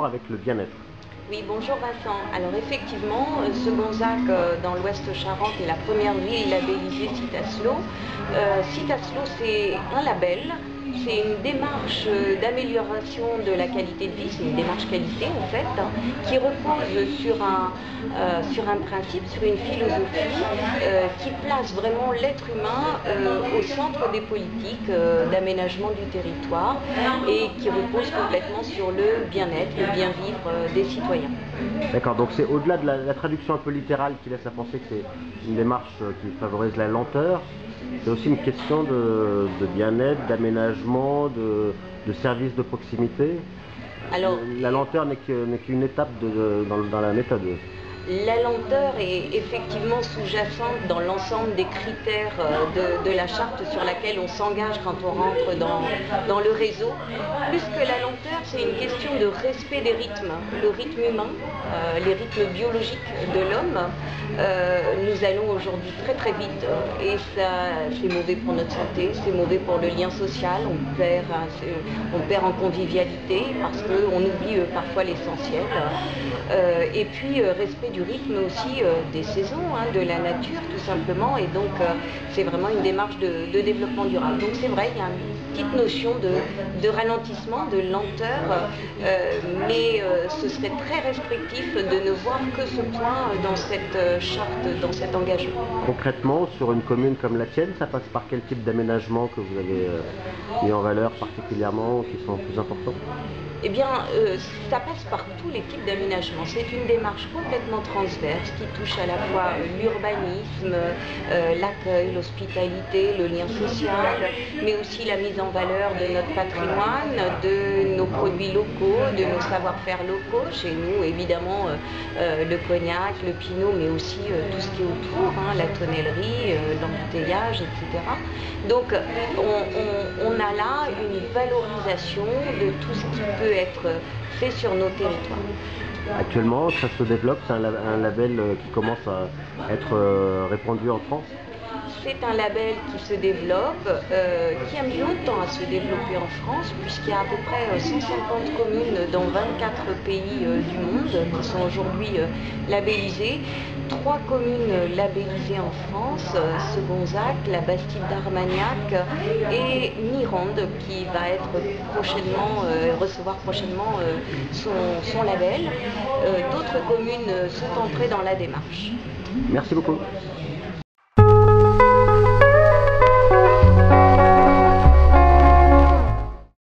avec le bien-être. Oui, bonjour Vincent. Alors effectivement, Segonzac, dans l'Ouest Charente, est la première ville labellisée Citaslo. Citaslo, c'est un label, c'est une démarche d'amélioration de la qualité de vie, c'est une démarche qualité en fait, hein, qui repose sur un principe, sur une philosophie qui place vraiment l'être humain au centre des politiques d'aménagement du territoire et qui repose complètement sur le bien-être, le bien-vivre des citoyens. D'accord, donc c'est au-delà de la traduction un peu littérale qui laisse à penser que c'est une démarche qui favorise la lenteur, c'est aussi une question de bien-être, d'aménagement, de services de proximité. Alors, La lenteur n'est qu'une étape dans la méthode. la lenteur est effectivement sous-jacente dans l'ensemble des critères de la charte sur laquelle on s'engage quand on rentre dans le réseau. Plus que la lenteur, c'est une question de respect des rythmes, le rythme humain, les rythmes biologiques de l'homme. Nous allons aujourd'hui très très vite et ça, c'est mauvais pour notre santé, c'est mauvais pour le lien social, on perd en convivialité parce qu'on oublie parfois l'essentiel. Et puis respect du rythme aussi des saisons, hein, de la nature tout simplement, et donc c'est vraiment une démarche de développement durable. Donc c'est vrai, il y a une petite notion de ralentissement, de lenteur, mais ce serait très restrictif de ne voir que ce point dans cette charte, dans cet engagement. Concrètement, sur une commune comme la tienne, ça passe par quel type d'aménagement que vous avez mis en valeur particulièrement, qui sont plus importants? Eh bien, ça passe par tous les types d'aménagement. C'est une démarche complètement transverse qui touche à la fois l'urbanisme, l'accueil, l'hospitalité, le lien social, mais aussi la mise en valeur de notre patrimoine, de nos produits locaux, de nos savoir-faire locaux. Chez nous, évidemment, le cognac, le pinot, mais aussi tout ce qui est autour, hein, la tonnellerie, l'embouteillage, etc. Donc, on a là une valorisation de tout ce qui peut être fait sur nos territoires. Actuellement, ça se développe, c'est un label qui commence à être répandu en France. C'est un label qui se développe, qui a mis longtemps à se développer en France, puisqu'il y a à peu près 150 communes dans 24 pays du monde qui sont aujourd'hui labellisées. 3 communes labellisées en France, Segonzac, la Bastide d'Armagnac et Mirande, qui va être prochainement, recevoir prochainement son label. D'autres communes sont entrées dans la démarche. Merci beaucoup.